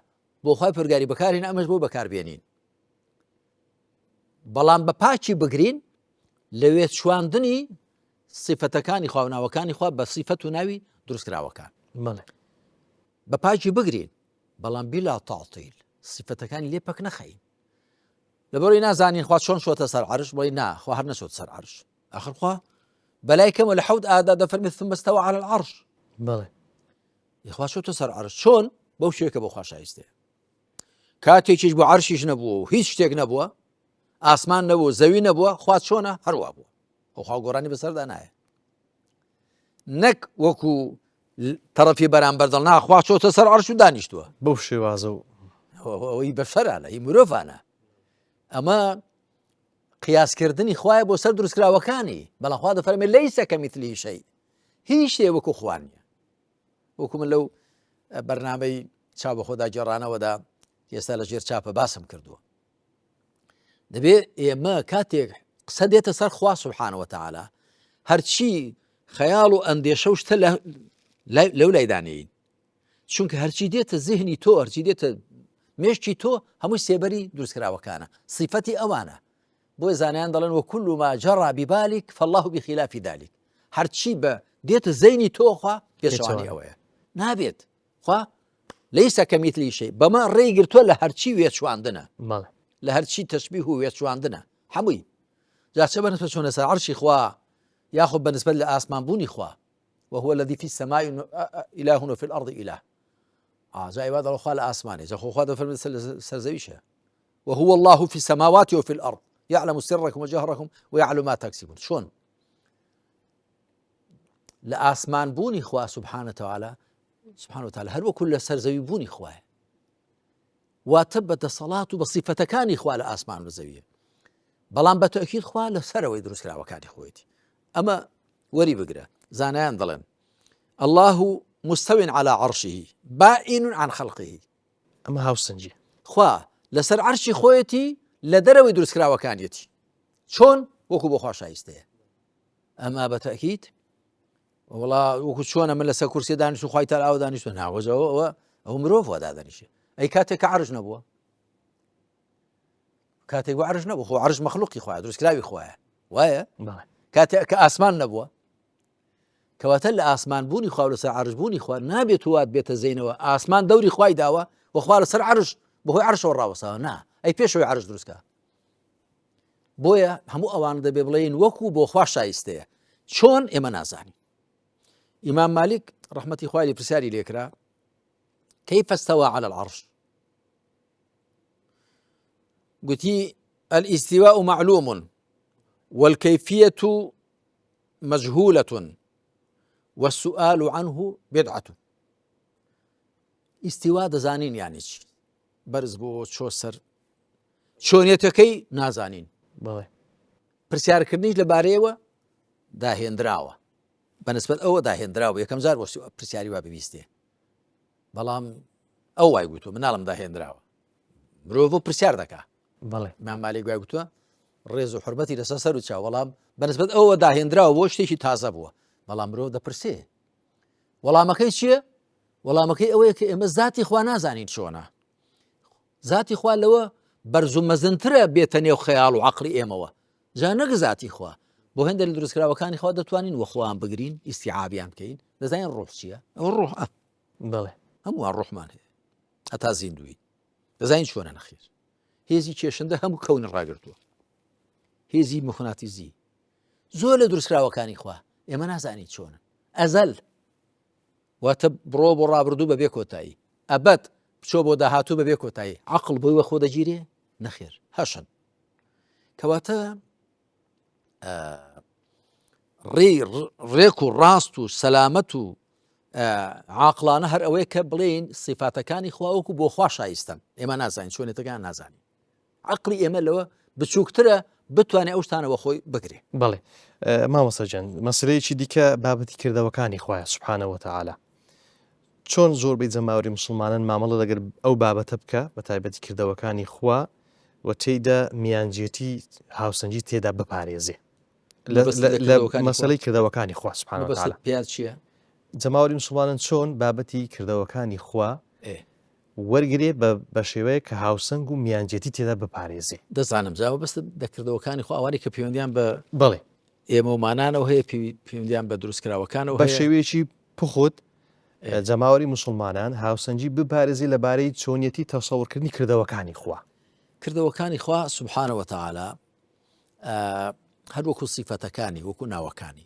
بۆ خوای پەروەردگاری بەکارهێنا ئەمەش بۆ بەکاربێنین بەڵام بە پاکی بگرین لەوێ چواندنی صفەتەکانی خوا و ناوەکانی خوا بە صفەت و ناوی دروستکراوەکان بە پاکی بگرین بەڵام بلا تعطیل صفەتەکانی لێ پەک نەخەین لەبەرەوەی نازانین خوا چۆن چۆتە سەر عەرش بڵێ نا خوا هەر نەچۆتە سەر عەرش ئاخر خوا بەلای کەمە لە حەوت ئادا دەفەرمێت ثم استوى على العرش خوا چۆتە سەر عەرش چۆن بەو شێوەیە کە بۆ خوا شایستەیە کاتێکیش بۆ عەرشیش نەبووە و هیچ شتێک نەبووە ئاسمان نەبوو زەوی نەبووە خوا چۆنە هەروە بووە خوا گۆڕانی بەسەردا نایە نەک وەکو تەرەفی بەرامبەر دڵ نا خوا چۆتە سەر عەرش و دانیشتووە بەو شێوازە و ئەوەی بەشەرانە هی مرۆڤانە ئەمە قیاسکردنی خوایە بۆ سەر دروستکراوەکانی بەڵام خوا دەفەرمێت لەیسە کەمیثلیه شەی هیچ شتێ وەکو خوا نییە وەکو من لەو بەرنامەی چاو بە خۆدا گێڕانەوەدا ئێستا لە ژێر چاپە باسم کردووە دەبێت ئێمە کاتێک قسە دێتە سەر خوا سبحانه وتعالى هەرچی خەیاڵ و ئەندێشە و شتە لەو لایدانەیەین چونکە هەرچی دێتە زیهنی تۆ هەرچی دێتە مێشکی تۆ هەمووی سێبەری دروستکراوەکانە صفەتی ئەوانە بۆی زانایان دەڵێن وەکل ما جەڕا ببالك فالله بخلاف ذلك هەرچی بە دێتە زەینی تۆ خوا پێشەوانی ئەوەیە نابێت خوا لەیسە کەمیثلیه شەی بەمە ڕێیگرتووە لە هەرچی وێچواندنە لە هەرچی تەشبیه و وێچواندنە هەمووی جا چه بەنسبەت چۆنە سەر عەرشی خوا یاخود بەنسبەت لە ئاسمانبوونی خوا وهو الذي في السماء إله وفي الأرض إله جاء عباد الله خوا لآسمانه جا خوا دفرمي سرزويشه وهو الله في السماوات وفي الأرض يعلم سركم وجهركم ويعلم ما تكسبون شون لآسمان بوني خوا سبحانه وتعالى هل وكل سرزوي بوني خوا واتبت الصلاة بصفة كان خوا لآسمان وزويه بەڵام بە تەئکید خوا لە سەرەوەی دروستکراوەکانی خۆیەتی ئەمە وەری بگرە زانایان دەڵێن الله مستو على عرشه بائن عن خلقه. ئەمە هاوسەنجی خوا لەسەر عەرشی خۆیەتی لە دەرەوەی دروستکراوەکانیەتی چۆن وەکو بۆ خوا شایستەیە. ئەمە بەتەکید وڵا وەکو چۆنە من لەسەر کورسێ دانیشت و خوای تەعالی ئاوا دانیشتووە ناوەجەوە ئەو مرۆڤ وا دادەنیشێ. ئەی کاتێک کە عەرش نەبووە، کاتێک بۆ عەرش نەبوو، خۆ عەرش مەخلوقی خوایە، دروستکراوی خوایە، وایە؟ کاتێک کە ئاسمان نەبووە، کەواتە لە ئاسمان بوونی خوا و لەسەر عەرش بوونی خوا نابێت وات بێتە زەینەوە ئاسمان دەوری خوای داوە و خوا لەسەر عەرش بەهۆی عەرشەوە ڕاوەساوە. نا، ئەی پێشەوەی عەرش دروستکە. بۆیە هەموو ئەوان دەبێ بڵێن وەکو بۆ خوا شایستەیە، چۆن ئێمە نازانین. ئیمام مالک ڕەحمەتی خوای لێ پرسیاری لێکرا كيف استوى على العرش؟ قلتي الاستواء معلوم والكيفية مجهولة والسؤال عنه بدعة. استواء دزانين يعني چی؟ برز بۆ چۆ سەر چۆنیەتەکەی نازانین. پرسیارکردنیش لەبارەیەوە داهێنراوە، بەنسبەت ئەوە داهێنراوە، یەکەم جار بۆ پرسیاری وا ببیستێ، بەڵام ئەو وای گوتووە مناڵم داهێنراوە. مرۆڤ بۆ پرسیار دەکا. ئیمام مالک وای گوتووە ڕێز و حورمەتی لەسەر سەر و چاو، بەڵام بەنسبەت ئەوە داهێنراوە بۆ شتێکی تازە بووە، بەڵام مرۆڤ دەپرسێ وەڵامەکەی چییە؟ وەڵامەکەی ئەوەیە کە ئێمە ذاتی خوا نازانین چۆنە. ذاتی خوا لەوە بەرز و مەزنترە بێتە نێو خەیاڵ و عەقڵی ئێمەوە، جا نەک ذاتی خوا. بۆ هێندە لە دروستکراوەکانی خوا دەتوانین وە خۆیان بگرین، ئیستیعابیان بکەین، دەزانین ڕوح چییە؟ ئەوە ڕوح هەمووان ڕوحمان هەیە، هەتا زیندوی دەزانین چۆنە نەخێر. هێزی کێشندە هەموو کەون ڕاگرتووە، هێزی مەخناتیزی زۆر لە دروستکراوەکانی خوا ئێمە نازانین چۆنە. ئەزەل واتە بڕۆ بۆ ڕابردوو بەبێ کۆتایی، ئەبەت بچۆ بۆ داهاتوو بەبێ کۆتایی، عەقڵ بۆی وە خۆ دەگیرێ نەخێر. هەشن کەواتە ڕێک و ڕاست و سەلامەت و عاقڵانە هەر ئەوەیە کە بڵێن سیفاتەکانی خوا وەکو بۆ خوا شایستن، ئێمە نازانین چۆنێتەکان نازانین. عەقڵی ئێمە لەوە بچووکترە بتوانێت ئەو شتانەوە خۆی بگرێ. بەڵێ مامۆستاجان، مەسلەیەکی دیکە بابەتی کردەوەکانی خوایە سوبحانەهو وتەعالا. چۆن زۆربەی جەماوەری موسڵمانان مامەڵە دەگەر ئەو بابەتە بکە بە تایبەتی کردەوەکانی خوا و تێیدا میانجێتی هاوسەنجی تێدا بپارێزێ لە مەسەلەی کردەوەکانی خوا سوبحانەهو وتەعالا. پێیان چییە؟ جەماوەری موسڵمانان چۆن بابەتی کردەوەکانی خوا وەرگێ بە شێوەیە کە هاوسەنگ و میانجێتی تێدا بپارێزێ. دەزانم جاوە بەستە دەکردەوەکانی خوا ئەوانی کە پەیوەندیان بە بڵێ ئێمەمانانەوە هەیە، پەیوەندیان بە دروستکراوەکانەوە بە شێوەیەکی پخوت جەماوەری موسڵمانان هاوسەنجی بپارێزی لەبارەی چۆنیەتی تەسەوڕکردنی کردەوەکانی خوا. کردەوەکانی خوا سوبحانەهو وتەعالا هەر وەکو سیفەتەکانی وەکو ناوەکانی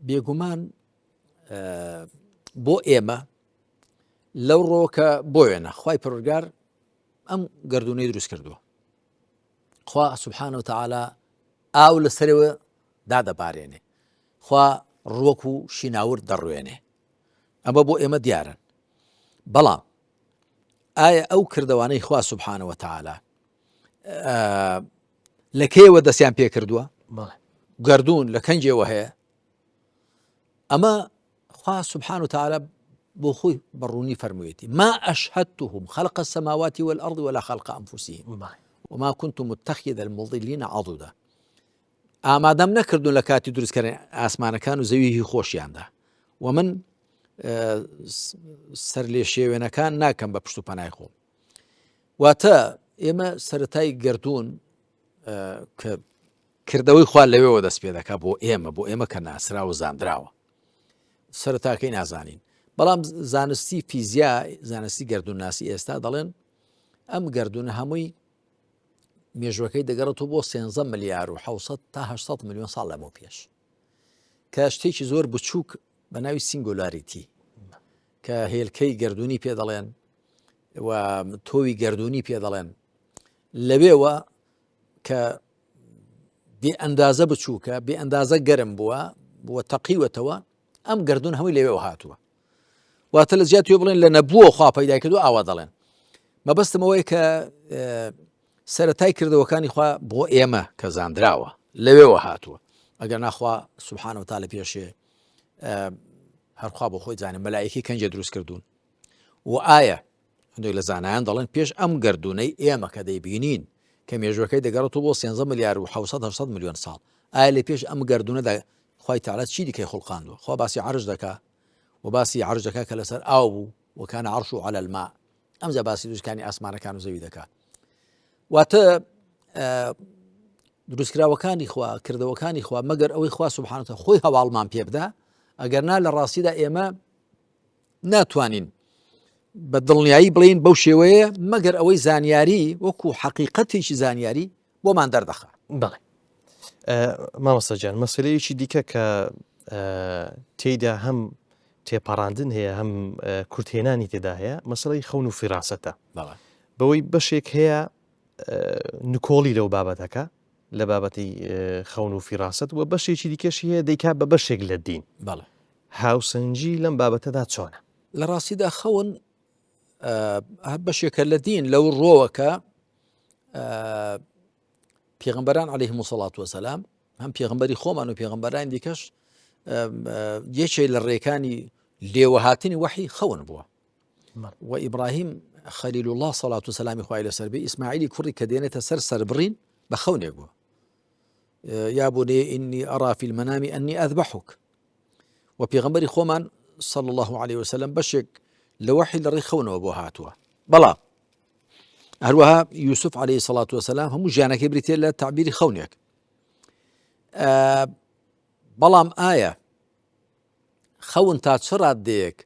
بێگومان بۆ ئێمە لەو ڕۆکە بۆ وێنە خوای پەروەردگار ئەم گەردوونەی دروست کردووە. خوا سوبحانەهو وتەعالا ئاو لەسەرەوە دادەبارێنێ، خوا ڕووەک و شیناورد دەڕوێنێ، ئەمە بۆ ئێمە دیارن. بەڵام ئایا ئەو کردەوانەی خوا سوبحانەهو وتەعالا لە کێوە دەستیان پێ کردووە؟ گەردوون لە کەنجێوە هەیە. ئەمە خوا سبحانه وتعالى بۆ خۆی بەڕوونی فەرموویەتی ما ئەشهدتهم خلق السماوات والأرض ولا خلق أنفسهم وما كنت متخذ المضلين عضدا. ئامادەم نەکردوون لە کاتی دروستکردنی ئاسمانەکان و زەوی خۆشیاندا، و من سەر لێ شێوێنەکان ناکەم بە پشت و پەنای خۆم. واتە ئێمە سەرەتای گەردوون کە کردەوەی خوا لەوێەوە دەست پێ دەکا بۆ ئێمە کە ناسرا و زاندراوە، سەرەتاکەی نازانین. بەڵام زانستی فیزیا، زانستی گەردوونناسی ئێستا دەڵێن ئەم گەردوونە هەمووی مێژوەکەی دەگەڕێتەوە بۆ 13 ملیار و 700 تا 800 ملیۆن ساڵ لەمەوە پێش، کە شتێکی زۆر بچووک بە ناوی سینگولاریتی کە هێلکەی گەردوونی پێ دەڵێن و تۆوی گەردوونی پێ دەڵێن، لەوێوە کە بێ ئەندازە بچووکە، بێ ئەندازە گەرم بووە تەقیوەتەوە، ئەم گەردوون هەمووی لەوێەوە هاتووە. واتە لە زیاتیوە بڵێن لە نەبووە خوا پەیدا کردو ئاوا دەڵێن. مەبەستمەوەی کە سەرەتای کردەوەکانی خوا بۆ ئێمە کە زاندراوە لەوێەوە هاتووە، ئەگەر ناخوا سبحانە وتعالە پێشێ هەرخوا بۆ خۆی زانێ مەلایەکی کەنجە دروست کردوون و ئایا هەندێک لە زانایان دەڵێن پێش ئەم گردونەی ئێمە کە دەیبینین کە مێژوەکەی دەگەڕێتەوە بۆ 13 ملیار و 700 میلیۆن ساڵ ئایا لێ پێش ئەم گردونەدا خوای تەعالا چی دیکەی خوڵقاندووە خوا باسی عەرش دەکا و باسی عەرش دەکا کە لەسەر ئاو بوو وەکانە عەرشو عەلە الماء ئەمجا باسی دروستکانی ئاسمانەکان و زەوی دەکات واتە دروستکراوەکانی خوا کردەوەکانی خوا مەگەر ئەوەی خوا سبحانه وتعالى خۆی هەواڵمان پێ بدە ئەگەر نا لە ڕاستیدا ئێمە ناتوانین بە دڵنیایی بڵین بەو شێوەیە مەگەر ئەوەی زانیاری وەکو حەقیقەتێکی زانیاری بۆمان دەردەخات. بەڵێ مامۆستاجان مەسەلەیەکی دیکە کە تێیدا هەم تێپەڕاندن هەیە هەم کورتهێنانی تێدا هەیە مەسەڵەی خەون و فیراسەتە بەوەی بەشێک هەیە نکۆڵی لەو بابەتەکە لە بابەتی خەون و فیراست و بەشێکی دیکەشی هەیە دەیکات بە بەشێک لە دین هاوسەنجی لەم بابەتەدا چۆنە؟ لە ڕاستیدا خەون بەشێکە لە دین لەو ڕۆوەکە پێغەمبەران عەلەیهیمو سەڵات وەسەلام هەم پێغەمبەری خۆمان و پێغەمبەرانی دیکەش یەکێک لە ڕێکانی لێوەهاتنی وەحی خەون بووە و ئیبراهیم خەلیل الله سەڵات وسەلامی خوای لەسەر بێ ئیسماعیلی کوڕی کە دێنێتە سەر بڕین بە خەونێک بووە یا بني إني أرى في المنام أني أذبحك و پێغەمبەری خۆمان صلى الله عليه وسلم بەشێک لە وەحی لە ڕێی خەونەوە بۆ هاتووە بەڵام هەروەها یوسف عليه الصلاة والسلام هەموو ژیانەکەی بریتێ لە تعبیری خەونێک بەڵام ئایا خەون تا چ ڕادەیەک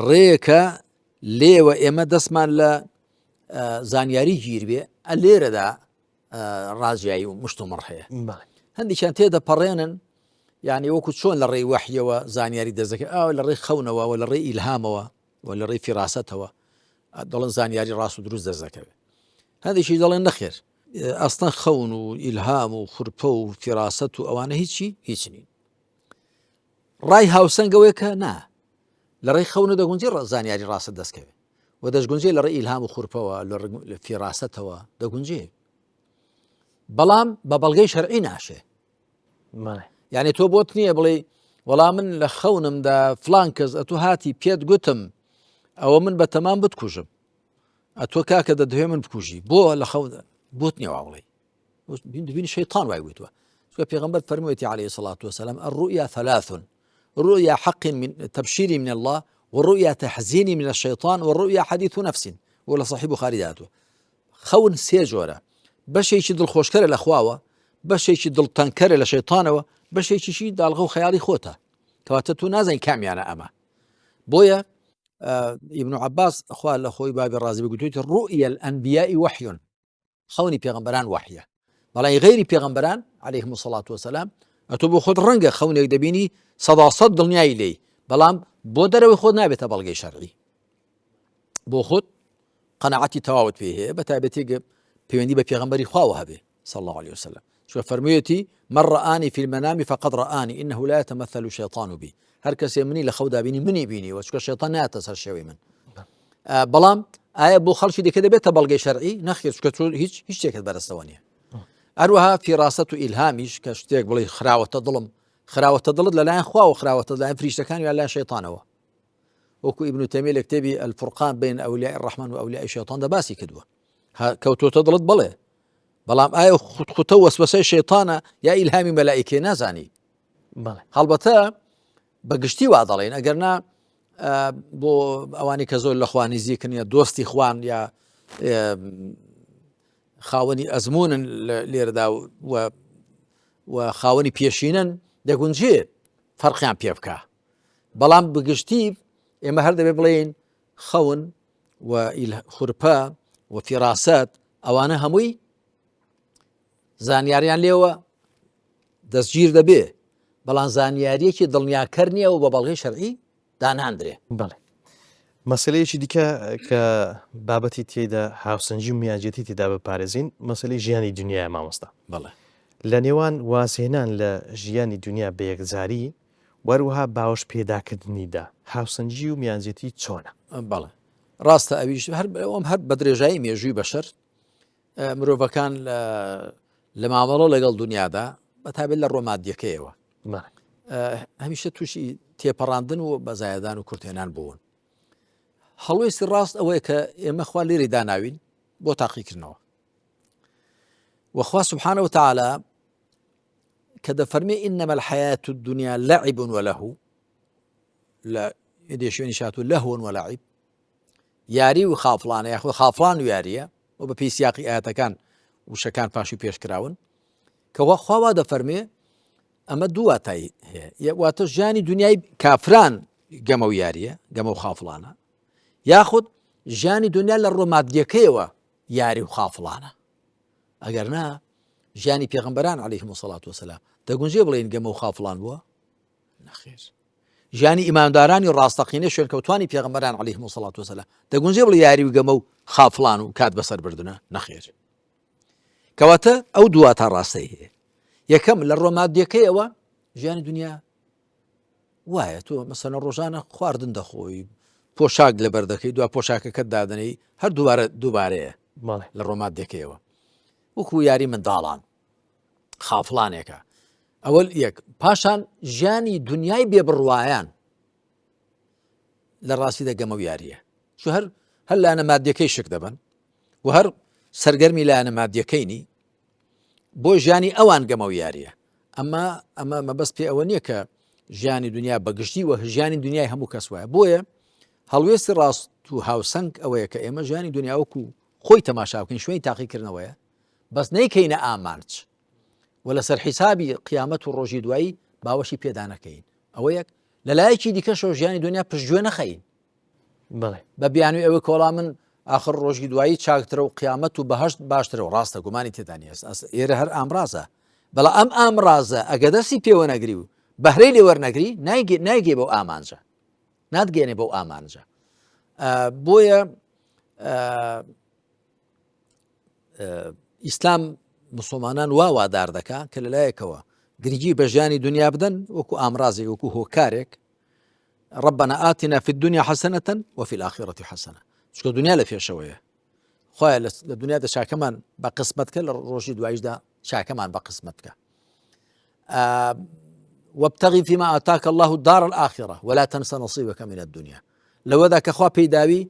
ڕێیەکە لێوە ئێمە دەستمان لە زانیاری گیر بێ لێرەدا ڕازیایی و مشت و مڕ هەیە هەندێکیان تێدە پەڕێنن یعنی وەکو چۆن لە ڕێی وەحیەوە زانیاری دەزەکە ئاو لە ڕێی خەونەوە و لە ڕێی ئیلهامەوە و لە ڕێی فیراستەوە دەڵێن زانیاری ڕاست و دروست دەزەکەوێت هەندێکی دەڵێن نەخێر ئەستان خەون و ئیلهام و خورپە و فیراست و ئەوانە هیچ نین ڕای هاوسەنگەوەی کە نا لە ڕێی خەونە دەگونجێ زانیاری ڕاست دەستکەوێت و دەستگونجێ لە ڕێی ئیلهام و خورپەوە لە فیراستەوە دەگونجێ بەڵام بە بەڵگەی شەرعی ناشێ یعنی تۆ بۆت نییە بڵێ وەڵام من لە خەونمدا فلان کەس ئەتۆ هاتی پێت گوتم ئەوە من بە تەمام بتکوژم ئەتۆ کاکە دەدوێ من بکوژی بۆ لە خەون بۆت نییە واڵێ بینی شەیطان وای گوتووە چکە پێغەمبەر فەرموویەتی عليه الصلاة والسلام الرؤيا ثلاث رؤيا حق من تبشير من الله والرؤيا تحزين من الشيطان والرؤيا حديث نفس ولا صحيح بخاري داتو خەون سێ جۆرە بەشێکی دڵخۆشکەرە لە خواوە بەشێکی دڵتەنکەرە لە شەیطانەوە بەشێکیشی داڵغە و خەیاڵی خۆتە کەواتە تو نازانین کامیانە ئەمە بۆیە ابن عباس خوا لە خۆی بابی ڕازی بگوتوێتی رؤيا الأنبياء وحي خەونی پێغەمبەران وحیە بەڵام غەیری پێغەمبەران عەلەیهیمو الصلاة والسلام ئەتۆ بۆ خۆت ڕەنگە خەونێک دەبینی سەداسەد دڵنیایی لێی بەڵام بۆ دەرەوەی خۆت نابێتە بەڵگەی شەرعی بۆ خۆت قەناعەتی تەواوت پێ هەیە بە تایبەتی پەیوەندی بە پێغەمبەری خواوە هەبێ صلى الله عليه وسلم شو فرميتي من رآني في المنام فقد رآني إنه لا يتمثل الشيطان بي هر کەسێ منی لە خەودا بینی منی بینی و چکە شەیطان نایەتە سەر شێوەی من بەڵام ئایا بۆ خەڵکی دیکە دەبێتە بەڵگەی شەرعی نەخێر چکە تۆ هیچ شتێکت بەدەستەوە نییە هەروەها فیراست و ئیلهامیش کە شتێک بڵێ خراوەتە دڵم خراوەتە دڵت لەلایەن خوا و خراوەتە لەلایەن فریشتەکان و لەلایەن شەیطانەوە وەکو ئیبن تەیمیە لە کتێبی الفورقان بین ئەولیاء الرحمن و ئەولیاء الشەیطان دەباسی کردووە کەوتۆتە دڵت بڵێ بەڵام ئایا خوتە وەسوەسەی شەیطانە یا ئیلهامی مەلائیکێ نازانی هەڵبەتە بەگشتی وا دەڵێن ئەگەرنا بۆ ئەوانی کە زۆر لە خوا نزیکن یا دۆستی خوان یا خاوەنی ئەزمونن لێرەدا و خاوەنی پێشینن دەگونجێ فەرقیان پێ بکە بەڵام بگشتی ئێمە هەر دەبێ بڵێن خەون و خورپە و فیراست ئەوانە هەمووی زانیاریان لێوە دەستگیر دەبێ بەڵام زانیاریەکی دڵنیاکەر نییە و بە بەڵگەی شەرعی داناندرێ بەڵێ مەسەلەیەکی دیکە کە بابەتی تێدا هاوسەنجی و میانجێتی تێدا بپارێزین مەسەلەی ژیانی دنیای مامۆستا بەڵێ لە نێوان وازهێنان لە ژیانی دنیا بە یەکجاری وەروەها باوەش پێداکردنیدا هاوسەنجی و میانجێتی چۆنە؟ بەڵێ ڕاستە ئەویش هەر بە درێژایی مێژووی بەشەر مرۆڤەکان لە مامەڵە لەگەڵ دنیادا بەتابێت لە ڕۆمادیەکەیەوە هەمیشە تووشی تێپەڕاندن و بەزایەدان و کورتێنان بوون. هەڵوێستی ڕاست ئەوەیە کە ئێمە خوا لێرەی داناوین بۆ تاقیکردنەوە. وخوا سبحانه وتعالى کە دەفەرمێ إنما الحياة الدنيا لعب وله لە شوێنی شاتوو لەهو وەلعیب یاری و خافڵانە یاخۆ خافڵان و یاریە و بە پێی سیاقی ئاەتەکان وشەکان پاشی پێشکراون کەوا خوا دەفەرمێ ئەمە دوو واتای هەیە. واتە ژیانی دنیای کافران گەمە و یاریە گەمە و خافڵانە، یاخود ژیانی دنیا لە ڕۆمادیەکەیەوە یاری و خافڵانە. ئەگەر نا ژیانی پێغەمبەران عەلەیهیمو سەڵات وەسەلام دەگونجێ بڵێن گەمە و خافڵان بووە؟ نەخێر. ژیانی ئیماندارانی ڕاستەقینە شوێنکەوتوانی پێغەمبەران عەلەیهیمو سەڵات وەسەلام دەگونجێ بڵێ یاری و گەمە و خافڵان و کات بەسەر بردنە؟ نەخێر. کەواتە ئەو دوو واتا ڕاستەی هەیە. یەکەم لە ڕۆمادیەکەیەوە ژیانی دنیا وایە تۆ مەسەلەن ڕۆژانە خواردن دەخۆی، پۆشاک لەبەر دەکەی، دوا پۆشاکەکەت دادنەی، هەر دووبارەیە لە ڕۆمادیەکەیەوە. وەکو یاری منداڵان خافڵانێکە. ئەوەل یەک. پاشان ژیانی دنیای بێبڕوایان لە ڕاستیدا گەمە و یاریە. چۆ هەر لایەنە مادیەکەی شک دەبن و هەر سەرگەرمی لایەنە مادیەکەینی بۆ ژیانی ئەوان گەمە و یاریە. ئەمە مەبەست پێ ئەوە نییە کە ژیانی دنیا بەگشتی و ژیانی دنیای هەموو کەس وایە. بۆیە هەڵوێستی ڕاست و هاوسەنگ ئەوەیە کە ئێمە ژیانی دنیا وەکو خۆی تەماشا بکەین، شوێنی تاقیکردنەوەیە، بەس نەیکەینە ئامانج و لەسەر حیسابی قیامەت و ڕۆژی دوایی باوەشی پێدا نەکەین. ئەوە یەک. لەلایەکی دیکەشەوە ژیانی دنیا پشتگوێ نەخەین بە بیانوی ئەوە کۆڵا من آخر ڕۆژی دوایی چاکترە و قیامەت و بەهەشت باشترە و ڕاستە گومانی تێدا نیە. ئێرە هەر ئامرازە، بەڵام ئەم ئامرازە ئەگە دەستی پێوە نەگری و بەهرەی لێ وەرنەگری نایگێ بەو ئامانجە، ناتگەێنێ بەو ئامانجە. بۆیە ئیسلام مسلمانان وادار دەکا کە لەلایەکەوە گرنگی بە ژیانی دنیا بدەن وەکو ئامرازێک، وەکو هۆکارێک. ربنا آتنا في الدنيا حسنة وفي الآخرة حسنة. چکە دنیا لە پێشەوەیە، خۆیان لە دنیادا چاکەمان بە قسمەتکە، لە ڕۆژی دواییشدا چاکەمان بە قسمەتکە. وابتغي فيما آتاك الله الدار الآخرة ولا تنس نصيبك من الدنيا. لەوەدا کە خوا پێیداوی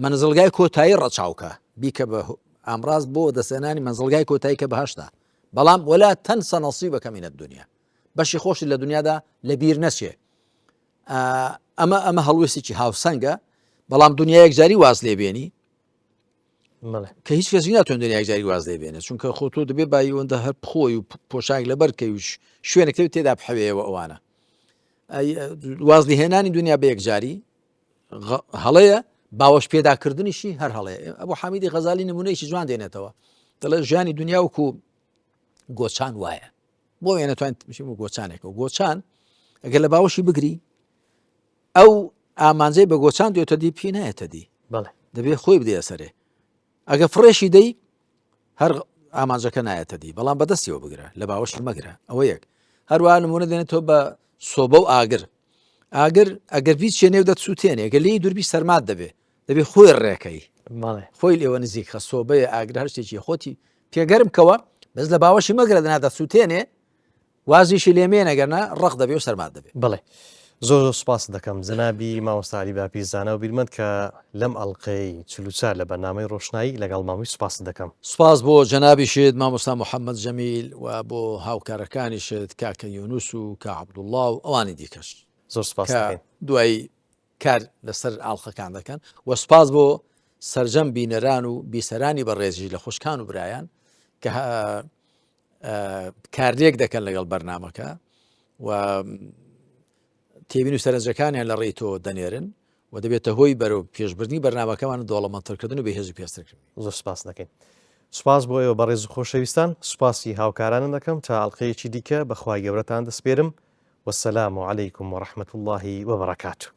منزڵگای کۆتایی ڕەچاوکە بیکە بە ئامراز بۆ دەسێنانی منزڵگای کۆتایی کە بەهەشتا، بەڵام ولا تنس نصيبك من الدنيا، بەشی خۆشی لە دنیادا لەبیر نەچێ. ئەمە هەڵوێستێکی هاوسەنگە، بەڵام دنیا یەکجاری واز لێبێنی کە هیچ کەسی ناتوانێت دنیا یەکجاری واز لێبێنێت، چونکە خۆ تۆ دەبێ بای ئەوەندە هەر بخۆی و پۆشاک لەبەرکەی و شوێنێک تێدا بحەوێەوە. ئەوانە وازلی هێنانی دنیا بە یەکجاری هەڵەیە، باوەش پێداکردنیشی هەر هەڵەیە. ئەبوو حەمیدی غەزالی نمونەیەکی جوان دێنێتەوە، دەڵێ ژیانی دنیا وەکو گۆچان وایە. بۆ وێ نەتوانێت بشیم و گۆچانێکەوە. گۆچان ئەگەر لە باوەشی بگری ئەو ئامانجەی بە گۆچان دێتە دی پێ نایەتە دی، دەبێت خۆی بدێ سەرێ. ئەگە فڕێشی دەی هەر ئامانجەکە نایەتە دی، بەڵام بەدەستیەوە بگرە، لە باوەشی مەگرە. ئەوە یەک. هەروە نمونە دێنێتەوە بە سۆبە و ئاگر. ئەگەر بیت شوێنێ دەسووتێنێ، ئەگەر لێی دووربی سەرمات دەبێت خۆی ڕێکەی، خۆی لێوە نزیکە سۆبەیە ئاگر هەر شتێکی خۆتی پێگەرم کەوە، بەس لە باوەشی مەگرە دەنا دەسووتێنێ، وازیشی لێمێنە گەرنا ڕق دەبێ و سەرمات دەبێت. بڵێ زۆر سوپاس دەکەم جەنابی مامۆستا عەلی باپیرزانە و بیرمەند کە لەم ئەڵلقەی 44 لە بەرنامەی ڕۆشنایی لەگەڵ مامی سوپاس دەکەم. سوپاس بۆ جەنابیشت مامۆستا محەممەد جەمیل و بۆ هاوکارەکانیشت کاکە یونوس و کە عەبدوڵڵا و ئەوانی دیکەش. زۆر سوپاس دەکەین. دوایی کار لەسەر ئاڵلقەکان دەکەن و سوپاس بۆ سەرجەم بینەران و بیسەرانی بەڕێزی لە خوشکان و برایان کە کاردێک دەکەن لەگەڵ بەرنامەکە و تێبین و سەرنجەکانیان لە ڕێی تۆ دەنێرن و دەبێتە هۆی بەرەو پێشبردنی بەرنامەکەمان دۆڵەمەندترکردن و بەهێزی پێسترکردن. زۆر سوپاس دەکەین. سوپاس بۆ ئێوە بەڕێز و خۆشەویستان، سوپاسی هاوکارانم دەکەم تا ئەڵلقەیەکی دیکە بەخوای گەورەتان دەسپێرم. والسلام عليكم ورحمة الله وبركاته.